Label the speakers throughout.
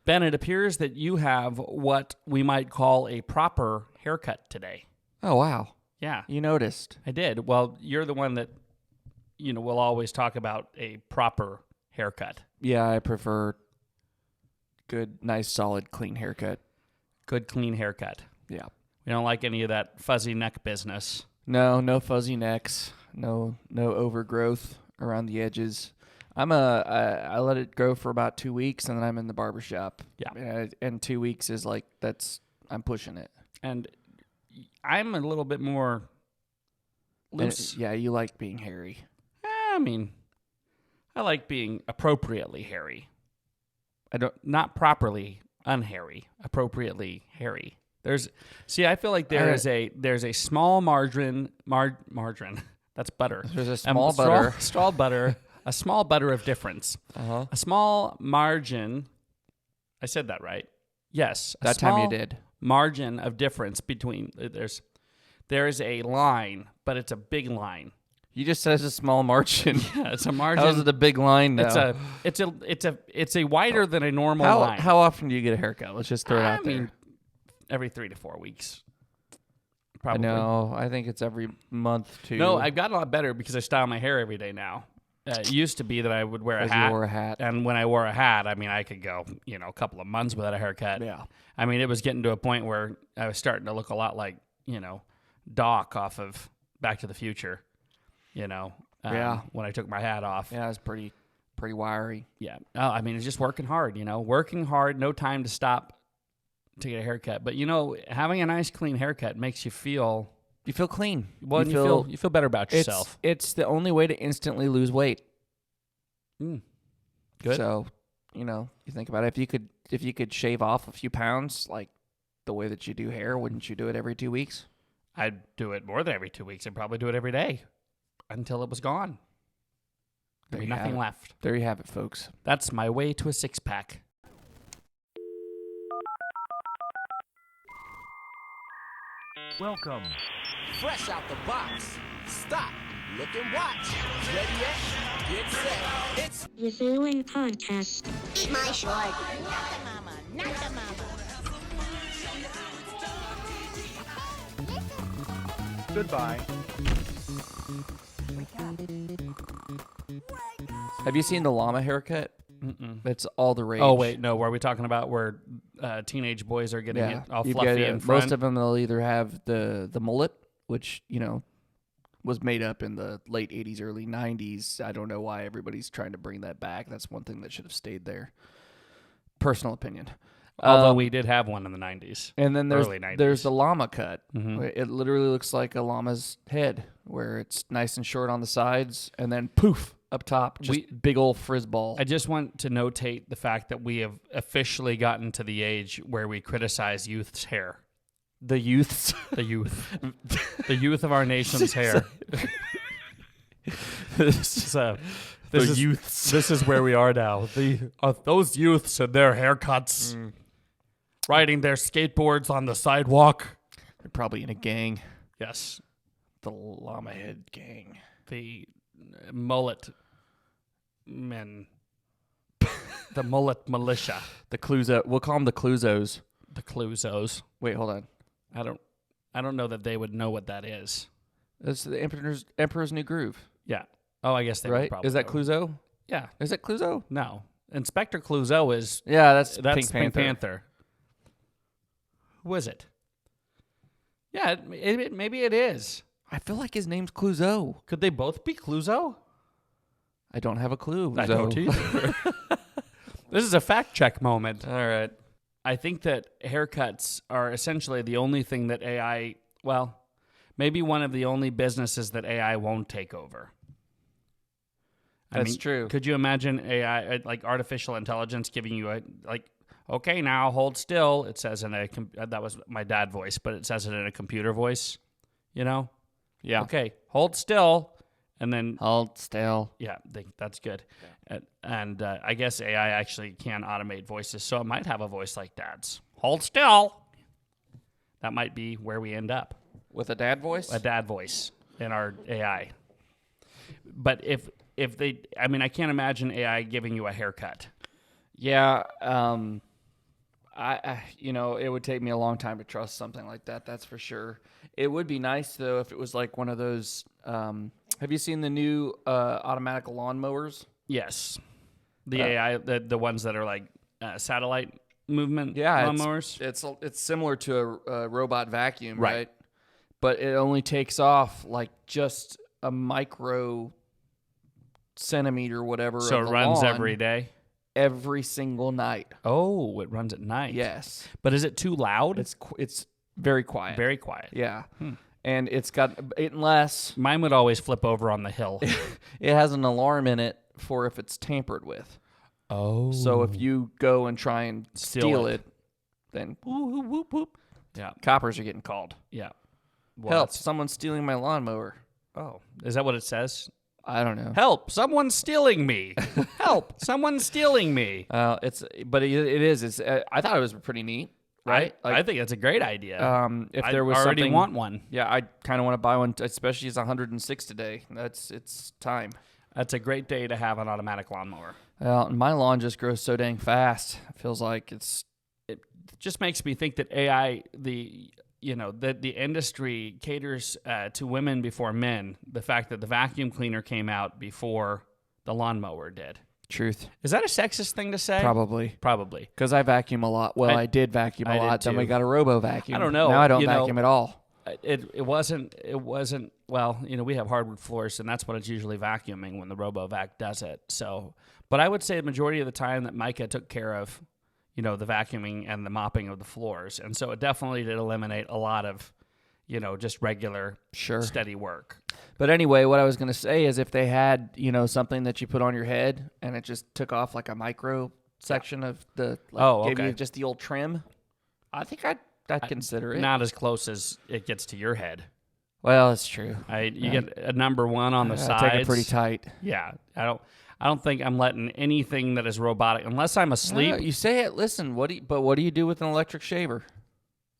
Speaker 1: Ben, it appears that you have what we might call a proper haircut today.
Speaker 2: Oh, wow.
Speaker 1: Yeah,
Speaker 2: You noticed.
Speaker 1: I did. Well, you're the one that, will always talk about a proper haircut.
Speaker 2: Yeah, I prefer good, nice, solid, clean haircut.
Speaker 1: Good, clean haircut.
Speaker 2: Yeah.
Speaker 1: We don't like any of that fuzzy neck business.
Speaker 2: No fuzzy necks. No overgrowth around the edges. I let it grow for about 2 weeks, and then I'm in the barbershop.
Speaker 1: Yeah.
Speaker 2: And 2 weeks is like, I'm pushing it.
Speaker 1: And I'm a little bit more loose.
Speaker 2: Yeah, you like being hairy.
Speaker 1: I mean, I like being appropriately hairy. Not properly unhairy, appropriately hairy. I feel like there's a small margin. That's butter.
Speaker 2: There's a small butter.
Speaker 1: Straw butter. A small butter of difference.
Speaker 2: Uh-huh.
Speaker 1: A small margin. I said that right. Yes.
Speaker 2: That time you did.
Speaker 1: Margin of difference between there's a line, but it's a big line.
Speaker 2: You just said it's a small margin.
Speaker 1: Yeah, it's a margin.
Speaker 2: How is it a big line now?
Speaker 1: It's a wider than a normal line.
Speaker 2: How often do you get a haircut? Let's just throw it out there.
Speaker 1: I mean, every 3 to 4 weeks. Probably.
Speaker 2: No, I think it's every month too.
Speaker 1: No, I've gotten a lot better because I style my hair every day now. It used to be that I would wear a hat.
Speaker 2: You wore a hat.
Speaker 1: And when I wore a hat, I mean, I could go, a couple of months without a haircut.
Speaker 2: Yeah.
Speaker 1: I mean, it was getting to a point where I was starting to look a lot like, Doc off of Back to the Future,
Speaker 2: yeah.
Speaker 1: when I took my hat off.
Speaker 2: Yeah, it was pretty wiry.
Speaker 1: Yeah. Oh, I mean, it's just working hard, working hard, no time to stop to get a haircut. But, having a nice, clean haircut makes you feel...
Speaker 2: You feel clean.
Speaker 1: Well, you feel better about yourself.
Speaker 2: It's the only way to instantly lose weight.
Speaker 1: Good.
Speaker 2: So, you think about it. If you could shave off a few pounds, like the way that you do hair, wouldn't you do it every 2 weeks?
Speaker 1: I'd do it more than every 2 weeks. I'd probably do it every day until it was gone. There'd be nothing left.
Speaker 2: There you have it, folks.
Speaker 1: That's my way to a six-pack.
Speaker 3: Welcome.
Speaker 4: Fresh out the box. Stop. Look and watch. Ready yet? Get set. It's
Speaker 5: The Following Podcast.
Speaker 6: Eat my short.
Speaker 7: Not the mama.
Speaker 3: Goodbye.
Speaker 2: Have you seen the llama haircut?
Speaker 1: Mm-mm.
Speaker 2: It's all the rage.
Speaker 1: Oh, wait, no. Were we talking about where teenage boys are getting it all fluffy in front?
Speaker 2: Most of them, they'll either have the mullet, which, was made up in the late 80s, early 90s. I don't know why everybody's trying to bring that back. That's one thing that should have stayed there. Personal opinion.
Speaker 1: Although we did have one in the 90s.
Speaker 2: And then
Speaker 1: early 90s.
Speaker 2: there's the llama cut.
Speaker 1: Mm-hmm.
Speaker 2: It literally looks like a llama's head, where it's nice and short on the sides, and then poof, up top, just big old frizz ball.
Speaker 1: I just want to notate the fact that we have officially gotten to the age where we criticize youth's hair.
Speaker 2: The youths.
Speaker 1: The youth. The youth of our nation's hair. This is where we are now. Those youths and their haircuts, riding their skateboards on the sidewalk.
Speaker 2: They're probably in a gang.
Speaker 1: Yes.
Speaker 2: The llama head gang.
Speaker 1: The mullet men. The mullet militia.
Speaker 2: The Cluzo. We'll call them the Cluzos.
Speaker 1: The Cluzos.
Speaker 2: Wait, hold on.
Speaker 1: I don't know that they would know what that is.
Speaker 2: That's the Emperor's New Groove.
Speaker 1: Yeah. Oh, I guess they would
Speaker 2: right?
Speaker 1: probably.
Speaker 2: Is that
Speaker 1: know.
Speaker 2: Cluzo?
Speaker 1: Yeah.
Speaker 2: Is that Cluzo?
Speaker 1: No. Inspector Clouseau is...
Speaker 2: Yeah, that's
Speaker 1: Pink Panther. Who is it? Yeah, maybe it is.
Speaker 2: I feel like his name's Clouseau.
Speaker 1: Could they both be Clouseau?
Speaker 2: I don't have a clue.
Speaker 1: I don't either. This is a fact check moment.
Speaker 2: All right.
Speaker 1: I think that haircuts are essentially the only thing that AI, well, maybe one of the only businesses that AI won't take over.
Speaker 2: That's true.
Speaker 1: Could you imagine AI, like artificial intelligence, giving you okay, now hold still. It says that was my dad voice, but it says it in a computer voice, Yeah. Okay, hold still. And then
Speaker 2: hold still.
Speaker 1: Yeah, that's good. Yeah. And I guess AI actually can automate voices, so it might have a voice like Dad's. Hold still. That might be where we end up.
Speaker 2: With a dad voice?
Speaker 1: A dad voice in our AI. But if they, I can't imagine AI giving you a haircut.
Speaker 2: Yeah. it would take me a long time to trust something like that. That's for sure. It would be nice though if it was like one of those. Have you seen the new automatic lawnmowers?
Speaker 1: Yes. The AI, the ones that are like satellite movement lawnmowers.
Speaker 2: It's similar to a robot vacuum, right? But it only takes off like just a micro centimeter, whatever.
Speaker 1: So
Speaker 2: of
Speaker 1: it
Speaker 2: the
Speaker 1: runs
Speaker 2: lawn
Speaker 1: every day?
Speaker 2: every single night.
Speaker 1: Oh, it runs at night.
Speaker 2: Yes.
Speaker 1: But is it too loud?
Speaker 2: It's very quiet.
Speaker 1: Very quiet.
Speaker 2: Yeah. And it's got, unless
Speaker 1: Mine would always flip over on the hill.
Speaker 2: it has an alarm in it for if it's tampered with.
Speaker 1: Oh.
Speaker 2: So if you go and try and steal it, then
Speaker 1: whoop, whoop, whoop. Yeah.
Speaker 2: coppers are getting called.
Speaker 1: Yeah. Well,
Speaker 2: Help, someone's stealing my lawnmower.
Speaker 1: Oh. Is that what it says?
Speaker 2: I don't know.
Speaker 1: Help, someone's stealing me. Help, someone's stealing me.
Speaker 2: But it is. It's. I thought it was pretty neat, right?
Speaker 1: I think it's a great idea.
Speaker 2: If
Speaker 1: I
Speaker 2: there was
Speaker 1: already
Speaker 2: something,
Speaker 1: want one.
Speaker 2: Yeah, I kind of want to buy one, especially it's 106 today. It's time.
Speaker 1: That's a great day to have an automatic lawnmower.
Speaker 2: Well, my lawn just grows so dang fast. It feels like
Speaker 1: It just makes me think that AI, the industry caters to women before men. The fact that the vacuum cleaner came out before the lawnmower did.
Speaker 2: truth.
Speaker 1: Is that a sexist thing to say?
Speaker 2: Probably.
Speaker 1: Probably.
Speaker 2: Because I vacuum a lot. Well, I did vacuum a
Speaker 1: I did
Speaker 2: lot. Then we
Speaker 1: too.
Speaker 2: got a robo vacuum.
Speaker 1: I don't know.
Speaker 2: Now I don't
Speaker 1: You know,
Speaker 2: vacuum at all.
Speaker 1: It wasn't. Well, we have hardwood floors, and that's what it's usually vacuuming when the RoboVac does it. So, but I would say the majority of the time that Micah took care of, the vacuuming and the mopping of the floors, and so it definitely did eliminate a lot of, just regular, steady work.
Speaker 2: But anyway, what I was going to say is if they had, something that you put on your head and it just took off like a micro section of the, gave you just the old trim, I think I'd consider it.
Speaker 1: Not as close as it gets to your head.
Speaker 2: Well, that's true.
Speaker 1: You get a number one on the sides.
Speaker 2: Take it pretty tight.
Speaker 1: Yeah, I don't think I'm letting anything that is robotic unless I'm asleep.
Speaker 2: No, you say it. Listen, what do you do with an electric shaver?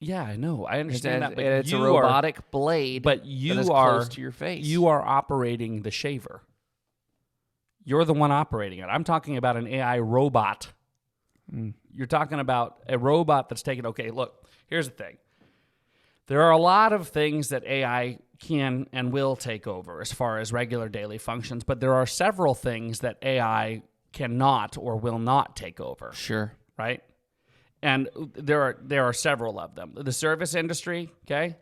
Speaker 1: Yeah, I know. I understand that, but
Speaker 2: it's a robotic blade.
Speaker 1: But
Speaker 2: you that is close to your face.
Speaker 1: You are operating the shaver. You're the one operating it. I'm talking about an AI robot. You're talking about a robot that's taking. Okay, look. Here's the thing. There are a lot of things that AI can and will take over as far as regular daily functions, but there are several things that AI cannot or will not take over.
Speaker 2: Sure.
Speaker 1: Right? And there are several of them. The service industry, okay?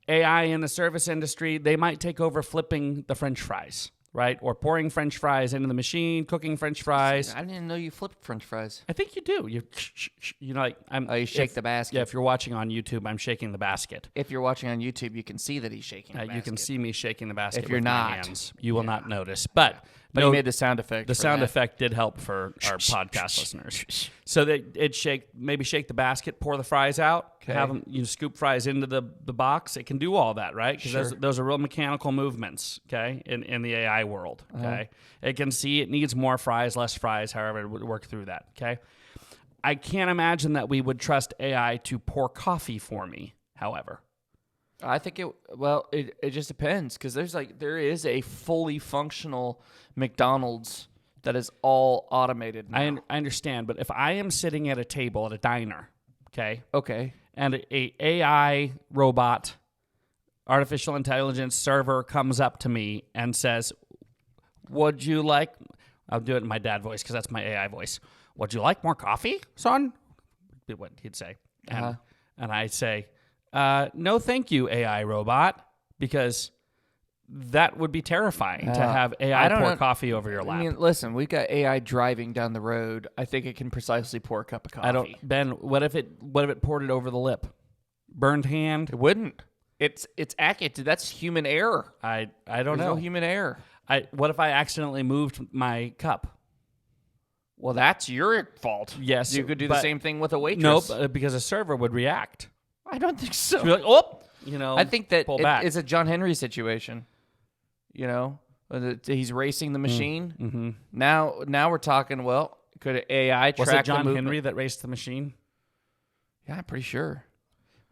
Speaker 1: AI in the service industry, they might take over flipping the French fries, right? Or pouring French fries into the machine, cooking French fries.
Speaker 2: I didn't know you flipped French fries.
Speaker 1: I think you do. You like
Speaker 2: you shake the basket.
Speaker 1: Yeah, if you're watching on YouTube, I'm shaking the basket.
Speaker 2: If you're watching on YouTube, you can see that he's shaking the basket.
Speaker 1: You can see me shaking the basket.
Speaker 2: If you're
Speaker 1: with my
Speaker 2: not,
Speaker 1: hands. You will not notice. But
Speaker 2: he made the sound effect.
Speaker 1: The sound effect did help for our podcast listeners. So that it shake the basket, pour the fries out, have them scoop fries into the box. It can do all that, right? Because those are real mechanical movements, okay, in the AI world. Okay, it can see it needs more fries, less fries, however it would work through that. Okay, I can't imagine that we would trust AI to pour coffee for me. However.
Speaker 2: I think it just depends because there is a fully functional McDonald's that is all automated now.
Speaker 1: I understand, but if I am sitting at a table at a diner, okay, and a AI robot, artificial intelligence server comes up to me and says, "Would you like?" I'll do it in my dad voice because that's my AI voice. "Would you like more coffee, son?" Be what he'd say, and I say. No, thank you, AI robot, because that would be terrifying to have AI pour coffee over your lap.
Speaker 2: I mean, listen, we've got AI driving down the road. I think it can precisely pour a cup of coffee.
Speaker 1: Ben, what if it poured it over the lip? Burned hand?
Speaker 2: It wouldn't. It's accurate. That's human error.
Speaker 1: I don't
Speaker 2: There's
Speaker 1: know.
Speaker 2: no human error.
Speaker 1: What if I accidentally moved my cup?
Speaker 2: Well, that's your fault.
Speaker 1: Yes,
Speaker 2: you could do the same thing with a waitress.
Speaker 1: Nope, because a server would react.
Speaker 2: I don't think so.
Speaker 1: She'd be like, "Oh,"
Speaker 2: I think that
Speaker 1: pull back.
Speaker 2: it's a John Henry situation. He's racing the machine.
Speaker 1: Mm-hmm.
Speaker 2: Now we're talking. Well, could AI track
Speaker 1: Was it John
Speaker 2: the movement?
Speaker 1: Henry that raced the machine?
Speaker 2: Yeah, I'm pretty sure.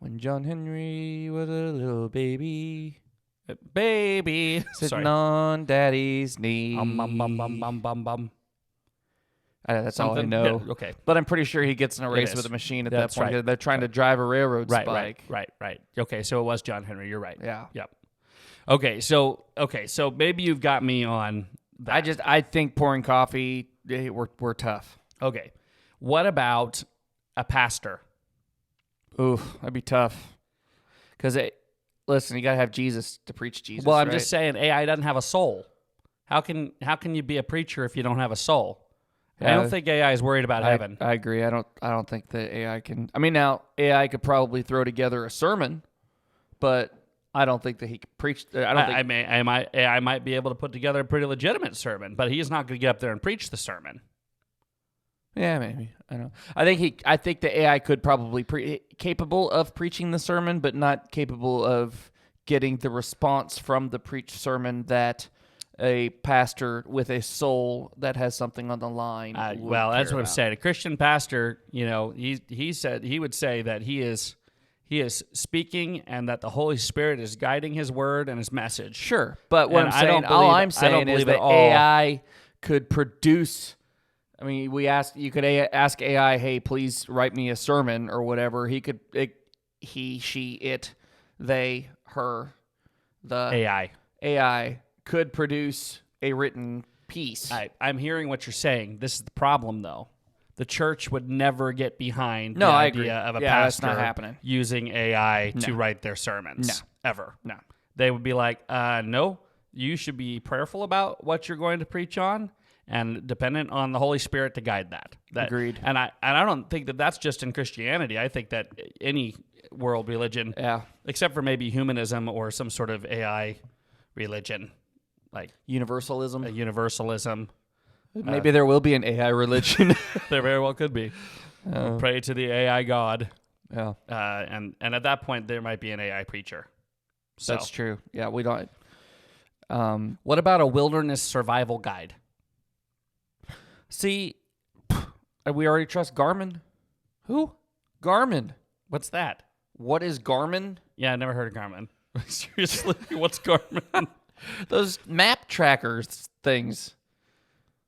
Speaker 2: When John Henry was a little baby,
Speaker 1: Baby
Speaker 2: sitting on Daddy's knee.
Speaker 1: Bum.
Speaker 2: That's all I
Speaker 1: Something?
Speaker 2: know.
Speaker 1: Yeah, okay.
Speaker 2: But I'm pretty sure he gets in a race
Speaker 1: is.
Speaker 2: with a machine at
Speaker 1: That's
Speaker 2: that point.
Speaker 1: right.
Speaker 2: They're trying to drive a railroad spike.
Speaker 1: Right. Okay, so it was John Henry. You're right.
Speaker 2: Yeah.
Speaker 1: Yep. Okay, so maybe you've got me on that.
Speaker 2: I think pouring coffee, we're tough.
Speaker 1: Okay. What about a pastor?
Speaker 2: Ooh, that'd be tough. Because listen, you gotta have Jesus to preach Jesus.
Speaker 1: Well, I'm
Speaker 2: right?
Speaker 1: just saying AI doesn't have a soul. How can you be a preacher if you don't have a soul? I don't think AI is worried about heaven.
Speaker 2: I agree. I don't think that AI can. I mean, now AI could probably throw together a sermon, but I don't think that he could preach. I don't think.
Speaker 1: AI might be able to put together a pretty legitimate sermon, but he's not going to get up there and preach the sermon.
Speaker 2: Yeah, maybe. I don't know. I think the AI could probably capable of preaching the sermon, but not capable of getting the response from the preached sermon that a pastor with a soul that has something on the line.
Speaker 1: Well, that's what I'm
Speaker 2: about.
Speaker 1: saying. A Christian pastor, he said he would say that he is speaking and that the Holy Spirit is guiding his word and his message.
Speaker 2: Sure, but what
Speaker 1: And
Speaker 2: all I'm saying is that
Speaker 1: all.
Speaker 2: AI could produce. I mean, you could ask AI, "Hey, please write me a sermon" or whatever. He could, he, she, it, they, her, the AI could produce a written piece.
Speaker 1: I'm hearing what you're saying. This is the problem, though. The church would never get behind the
Speaker 2: I
Speaker 1: idea
Speaker 2: agree.
Speaker 1: of a
Speaker 2: That's
Speaker 1: pastor
Speaker 2: not happening.
Speaker 1: using AI to write their sermons.
Speaker 2: No.
Speaker 1: Ever.
Speaker 2: No.
Speaker 1: They would be like, no, you should be prayerful about what you're going to preach on and dependent on the Holy Spirit to guide that.
Speaker 2: Agreed.
Speaker 1: And I don't think that that's just in Christianity. I think that any world religion, except for maybe humanism or some sort of AI religion, like
Speaker 2: Universalism.
Speaker 1: universalism.
Speaker 2: Maybe there will be an AI religion.
Speaker 1: There very well could be. Pray to the AI God.
Speaker 2: Yeah,
Speaker 1: And at that point, there might be an AI preacher. So.
Speaker 2: that's true. Yeah, we don't.
Speaker 1: What about a wilderness survival guide?
Speaker 2: See, we already trust Garmin.
Speaker 1: Who?
Speaker 2: Garmin.
Speaker 1: What's that?
Speaker 2: What is Garmin?
Speaker 1: Yeah, I never heard of Garmin. Seriously, what's Garmin?
Speaker 2: Those map trackers things.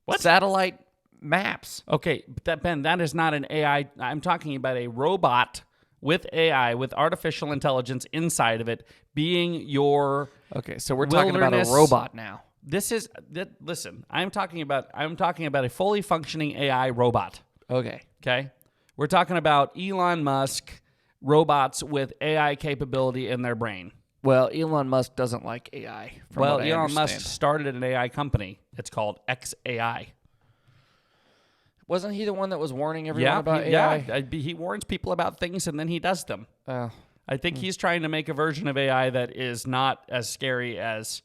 Speaker 1: What?
Speaker 2: Satellite maps.
Speaker 1: Okay, Ben, that is not an AI. I'm talking about a robot with AI, with artificial intelligence inside of it, being your.
Speaker 2: Okay, so we're talking about a
Speaker 1: wilderness-
Speaker 2: robot now.
Speaker 1: Listen, I'm talking about a fully functioning AI robot.
Speaker 2: Okay.
Speaker 1: Okay, we're talking about Elon Musk robots with AI capability in their brain.
Speaker 2: Well, Elon Musk doesn't like AI.
Speaker 1: Well,
Speaker 2: what I
Speaker 1: Elon Musk
Speaker 2: understand.
Speaker 1: started an AI company. It's called XAI.
Speaker 2: Wasn't he the one that was warning everyone about AI?
Speaker 1: Yeah, he warns people about things and then he does them. I think he's trying to make a version of AI that is not as scary as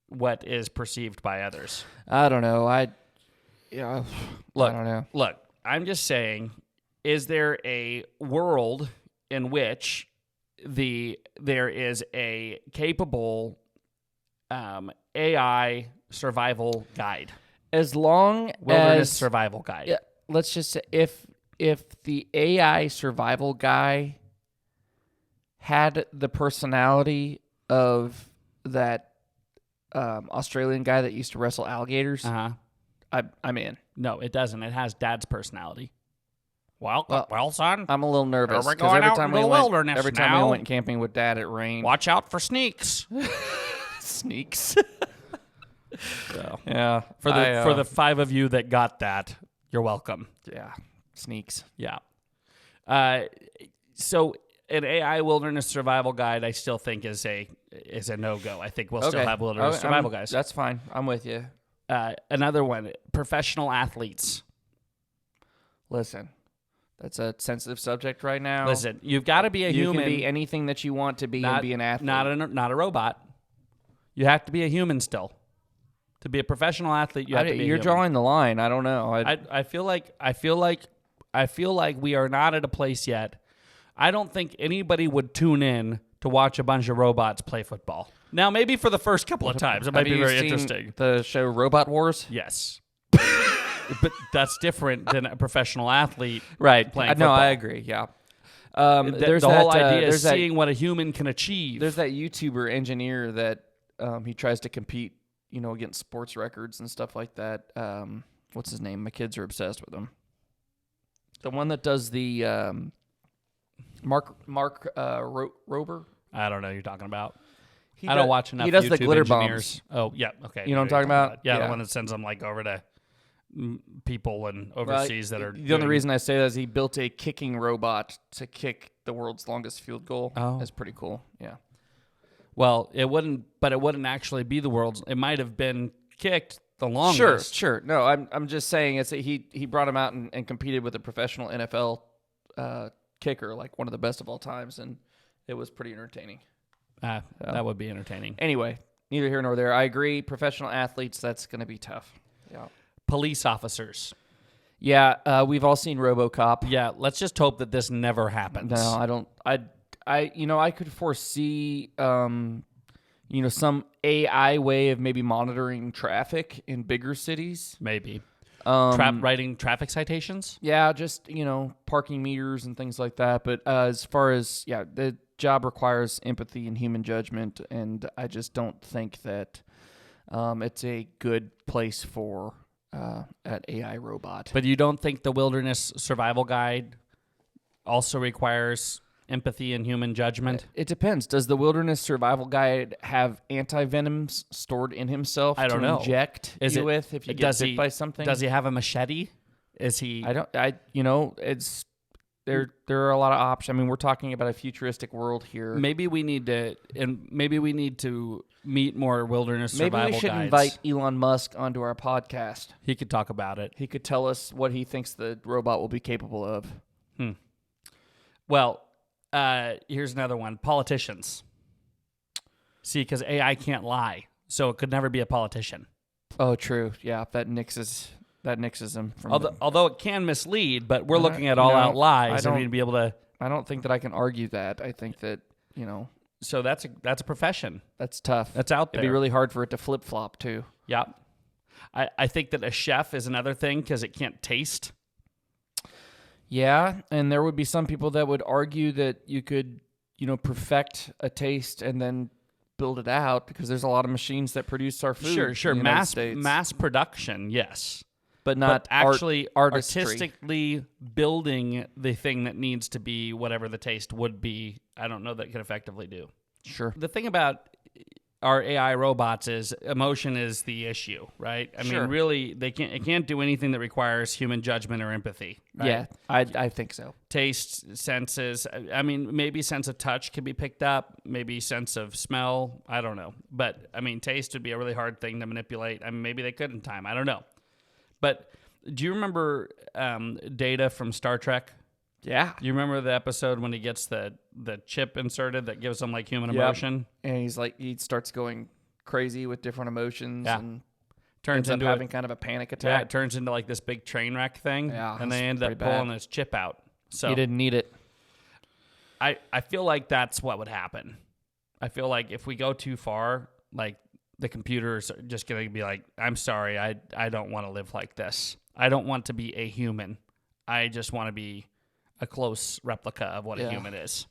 Speaker 1: what is perceived by others.
Speaker 2: I don't know. I don't know.
Speaker 1: Look, I'm just saying, is there a world in which there is a capable AI survival guide?
Speaker 2: As long
Speaker 1: Wilderness
Speaker 2: as
Speaker 1: survival guide.
Speaker 2: Yeah, let's just say if the AI survival guy had the personality of that Australian guy that used to wrestle alligators, I'm in.
Speaker 1: No, it doesn't. It has Dad's personality. Well, son,
Speaker 2: I'm a little nervous
Speaker 1: We're
Speaker 2: because
Speaker 1: going
Speaker 2: every
Speaker 1: out
Speaker 2: time
Speaker 1: into the wilderness
Speaker 2: every time
Speaker 1: now.
Speaker 2: we went camping with Dad, it rained.
Speaker 1: watch out for sneaks.
Speaker 2: Sneaks.
Speaker 1: So,
Speaker 2: Yeah,
Speaker 1: for the five of you that got that, you're welcome.
Speaker 2: yeah, sneaks.
Speaker 1: Yeah. So an AI wilderness survival guide, I still think is a no-go. I think we'll still have wilderness survival guys.
Speaker 2: That's fine. I'm with you.
Speaker 1: Another one, professional athletes.
Speaker 2: Listen, that's a sensitive subject right now.
Speaker 1: Listen, you've got to be a
Speaker 2: you
Speaker 1: human.
Speaker 2: can be anything that you want to be and be an athlete.
Speaker 1: Not a robot. You have to be a human still. To be a professional athlete, you have to be a
Speaker 2: You're
Speaker 1: human.
Speaker 2: drawing the line. I don't know.
Speaker 1: I feel like we are not at a place yet. I don't think anybody would tune in to watch a bunch of robots play football. Now, maybe for the first couple of times, it might be very interesting.
Speaker 2: The show Robot Wars?
Speaker 1: Yes. But that's different than a professional athlete playing football.
Speaker 2: No, I agree. Yeah.
Speaker 1: The whole idea is seeing what a human can achieve.
Speaker 2: There's that YouTuber engineer that he tries to compete, against sports records and stuff like that. what's his name? My kids are obsessed with him. The one that does the Mark Rober.
Speaker 1: I don't know who you're talking about.
Speaker 2: I
Speaker 1: don't watch enough.
Speaker 2: He does
Speaker 1: YouTube
Speaker 2: the glitter
Speaker 1: engineers.
Speaker 2: bombs.
Speaker 1: Oh yeah, okay.
Speaker 2: You know what I'm talking about?
Speaker 1: Yeah, the one that sends them like over to people and overseas that are.
Speaker 2: The only reason I say that is he built a kicking robot to kick the world's longest field goal.
Speaker 1: Oh,
Speaker 2: that's pretty cool. Yeah.
Speaker 1: Well, it wouldn't actually be the world's. It might have been kicked the longest.
Speaker 2: Sure. No, I'm just saying it's he brought him out and competed with a professional NFL kicker, like one of the best of all times, and it was pretty entertaining.
Speaker 1: That would be entertaining.
Speaker 2: Anyway, neither here nor there. I agree. Professional athletes, that's going to be tough. Yeah.
Speaker 1: Police officers.
Speaker 2: Yeah, we've all seen RoboCop.
Speaker 1: Yeah, let's just hope that this never happens.
Speaker 2: No, I don't. I could foresee, some AI way of maybe monitoring traffic in bigger cities.
Speaker 1: Maybe. Writing traffic citations?
Speaker 2: Yeah, just, parking meters and things like that. But as far as, the job requires empathy and human judgment, and I just don't think that it's a good place for an AI robot.
Speaker 1: But you don't think the Wilderness Survival Guide also requires empathy and human judgment?
Speaker 2: It depends. Does the Wilderness Survival Guide have anti-venoms stored in himself
Speaker 1: I don't know.
Speaker 2: Inject with if you get hit by something?
Speaker 1: Does he have a machete? Is he...
Speaker 2: it's... There are a lot of options. I mean, we're talking about a futuristic world here.
Speaker 1: Maybe we need to meet more wilderness survival guides.
Speaker 2: Maybe we should invite Elon Musk onto our podcast.
Speaker 1: He could talk about it.
Speaker 2: He could tell us what he thinks the robot will be capable of.
Speaker 1: Well, here's another one. Politicians. See, because AI can't lie, so it could never be a politician.
Speaker 2: Oh, true. Yeah, that nixes him from.
Speaker 1: Although it can mislead, but we're looking at all-out lies. I mean, to be able to.
Speaker 2: I don't think that I can argue that. I think that
Speaker 1: So that's a profession.
Speaker 2: That's tough.
Speaker 1: That's out there.
Speaker 2: It'd be really hard for it to flip flop too.
Speaker 1: Yeah, I think that a chef is another thing because it can't taste.
Speaker 2: Yeah, and there would be some people that would argue that you could, perfect a taste and then build it out because there's a lot of machines that produce our food.
Speaker 1: Sure.
Speaker 2: In the United States.
Speaker 1: Mass production, yes.
Speaker 2: But not
Speaker 1: actually
Speaker 2: artistry.
Speaker 1: Artistically building the thing that needs to be whatever the taste would be, I don't know that it could effectively do.
Speaker 2: Sure.
Speaker 1: The thing about our AI robots is emotion is the issue, right? I mean, really, it can't do anything that requires human judgment or empathy. Right?
Speaker 2: Yeah, I think so.
Speaker 1: Taste, senses. I mean, maybe sense of touch can be picked up. Maybe sense of smell. I don't know. But, I mean, taste would be a really hard thing to manipulate. I mean, maybe they could in time. I don't know. But do you remember Data from Star Trek?
Speaker 2: Yeah.
Speaker 1: You remember the episode when he gets the chip inserted that gives him like human emotion?
Speaker 2: And he starts going crazy with different emotions and
Speaker 1: turns into
Speaker 2: having kind of a panic attack.
Speaker 1: Yeah, it turns into like this big train wreck thing.
Speaker 2: Yeah,
Speaker 1: and they end up pulling his chip out. So
Speaker 2: he didn't need it.
Speaker 1: I feel like that's what would happen. I feel like if we go too far, like the computers are just going to be like, I'm sorry, I don't want to live like this. I don't want to be a human. I just want to be a close replica of what a human is.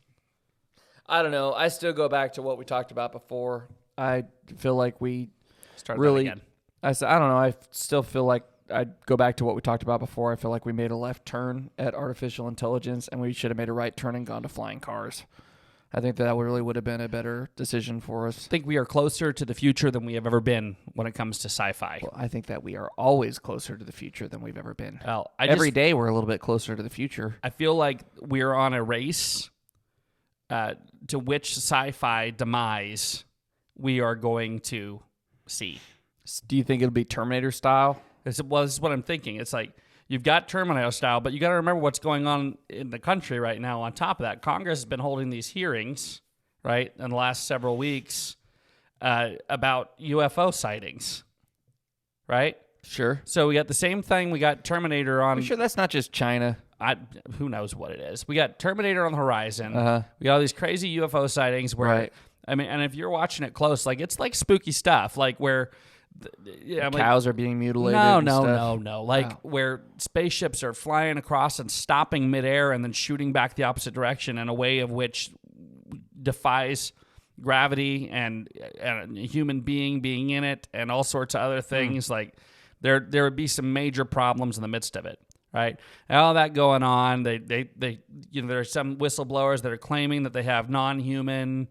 Speaker 2: I don't know. I still go back to what we talked about before. I feel like we
Speaker 1: Start
Speaker 2: really.
Speaker 1: that again.
Speaker 2: I don't know. I still feel like I'd go back to what we talked about before. I feel like we made a left turn at artificial intelligence, and we should have made a right turn and gone to flying cars. I think that really would have been a better decision for us.
Speaker 1: I think we are closer to the future than we have ever been when it comes to sci-fi.
Speaker 2: Well, I think that we are always closer to the future than we've ever been.
Speaker 1: Well,
Speaker 2: every day we're a little bit closer to the future.
Speaker 1: I feel like we're on a race to which sci-fi demise we are going to see.
Speaker 2: Do you think it'll be Terminator style?
Speaker 1: This is what I'm thinking. It's like you've got Terminator style, but you got to remember what's going on in the country right now. On top of that, Congress has been holding these hearings, right, in the last several weeks about UFO sightings, right?
Speaker 2: Sure.
Speaker 1: So we got the same thing. We got Terminator on.
Speaker 2: I'm sure that's not just China.
Speaker 1: Who knows what it is? We got Terminator on the horizon.
Speaker 2: Uh-huh.
Speaker 1: We got all these crazy UFO sightings where,
Speaker 2: right.
Speaker 1: I mean, and if you're watching it close, like it's like spooky stuff, like where
Speaker 2: cows are being mutilated.
Speaker 1: No. Like where spaceships are flying across and stopping midair and then shooting back the opposite direction in a way of which defies gravity and a human being in it and all sorts of other things. Like there would be some major problems in the midst of it, right? All that going on, they there are some whistleblowers that are claiming that they have non-human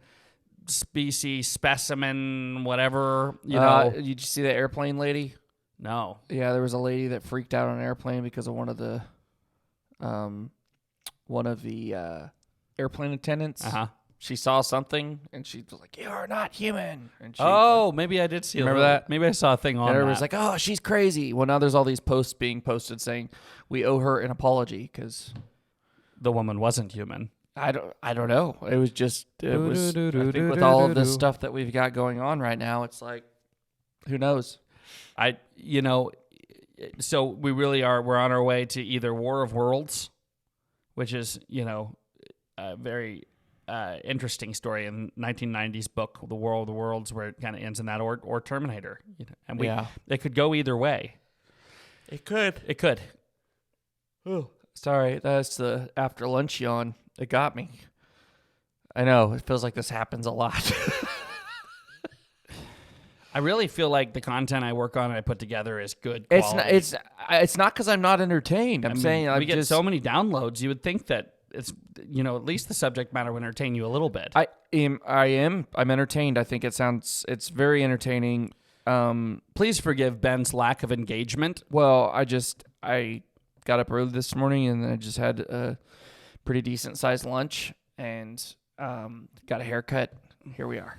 Speaker 1: species, specimen, whatever,
Speaker 2: Did you see the airplane lady?
Speaker 1: No.
Speaker 2: Yeah, there was a lady that freaked out on an airplane because of one of the airplane attendants.
Speaker 1: Uh-huh.
Speaker 2: She saw something and she was like, "You are not human." And she
Speaker 1: Maybe I did see
Speaker 2: Remember that?
Speaker 1: Maybe I saw a thing on
Speaker 2: and
Speaker 1: that.
Speaker 2: everybody's like, "Oh, she's crazy." Well, now there's all these posts being posted saying we owe her an apology because
Speaker 1: the woman wasn't human.
Speaker 2: I don't know. It was I think with all of this stuff that we've got going on right now, it's like, who knows?
Speaker 1: So we really are. We're on our way to either War of Worlds, which is a very interesting story in 1990s book, The War of the Worlds, where it kind of ends in that, or Terminator. And it could go either way.
Speaker 2: It could.
Speaker 1: It could.
Speaker 2: Oh, sorry, that's the after lunch yawn. It got me. I know. It feels like this happens a lot.
Speaker 1: I really feel like the content I work on and I put together is good quality.
Speaker 2: It's not because I'm not entertained. I'm saying
Speaker 1: we get so many downloads. You would think that it's at least the subject matter would entertain you a little bit.
Speaker 2: I'm entertained. I think it's very entertaining.
Speaker 1: Please forgive Ben's lack of engagement.
Speaker 2: Well, I got up early this morning and I just had a pretty decent sized lunch and got a haircut. Here we are.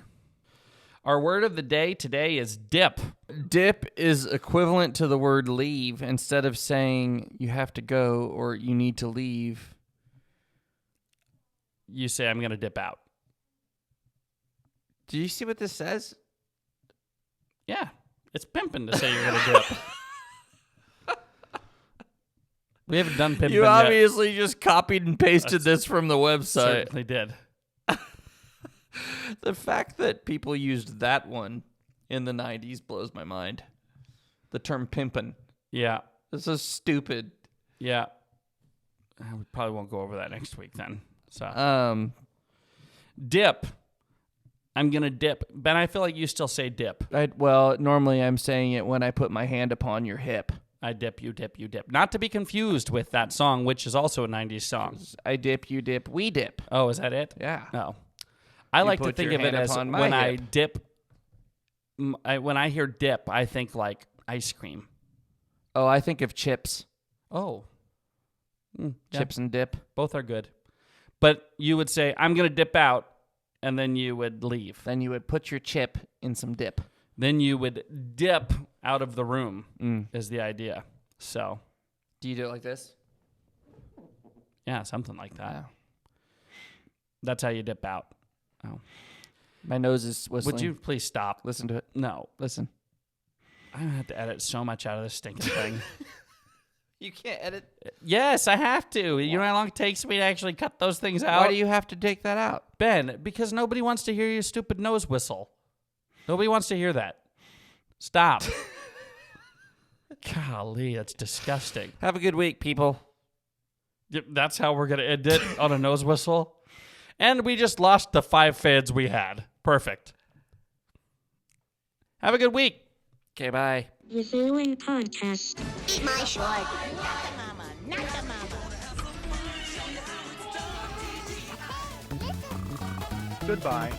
Speaker 1: Our word of the day today is dip.
Speaker 2: Dip is equivalent to the word leave. Instead of saying you have to go or you need to leave,
Speaker 1: you say, I'm going to dip out.
Speaker 2: Do you see what this says?
Speaker 1: Yeah. It's pimping to say you're going to dip. We haven't done pimping
Speaker 2: You
Speaker 1: yet.
Speaker 2: obviously just copied and pasted this from the website.
Speaker 1: Certainly did.
Speaker 2: The fact that people used that one in the 90s blows my mind. The term pimpin'.
Speaker 1: Yeah.
Speaker 2: This is stupid.
Speaker 1: Yeah. We probably won't go over that next week then. So dip. I'm going to dip. Ben, I feel like you still say dip.
Speaker 2: Normally I'm saying it when I put my hand upon your hip.
Speaker 1: I dip, you dip, you dip. Not to be confused with that song, which is also a 90s song.
Speaker 2: I dip, you dip, we dip.
Speaker 1: Oh, is that it?
Speaker 2: Yeah.
Speaker 1: No. I like to think of it as when I dip. When I hear dip, I think like ice cream.
Speaker 2: Oh, I think of chips.
Speaker 1: Oh.
Speaker 2: Chips and dip.
Speaker 1: Both are good. But you would say, I'm going to dip out, and then you would leave.
Speaker 2: Then you would put your chip in some dip.
Speaker 1: Then you would dip out of the room, is the idea. So.
Speaker 2: Do you do it like this?
Speaker 1: Yeah, something like that.
Speaker 2: Yeah.
Speaker 1: That's how you dip out. Oh.
Speaker 2: My nose is whistling.
Speaker 1: Would you please stop?
Speaker 2: Listen to it?
Speaker 1: No.
Speaker 2: Listen.
Speaker 1: I'm going to have to edit so much out of this stinking thing.
Speaker 2: You can't edit?
Speaker 1: Yes, I have to. You know how long it takes me to actually cut those things out?
Speaker 2: Why do you have to take that out?
Speaker 1: Ben, because nobody wants to hear your stupid nose whistle. Nobody wants to hear that. Stop. Golly, that's disgusting.
Speaker 2: Have a good week, people.
Speaker 1: Yep, that's how we're going to end it, on a nose whistle. And we just lost the 5 fans we had. Perfect. Have a good week.
Speaker 2: Okay, bye.
Speaker 5: The following podcast
Speaker 7: Eat my short. Not the mama, not the mama.
Speaker 3: Goodbye.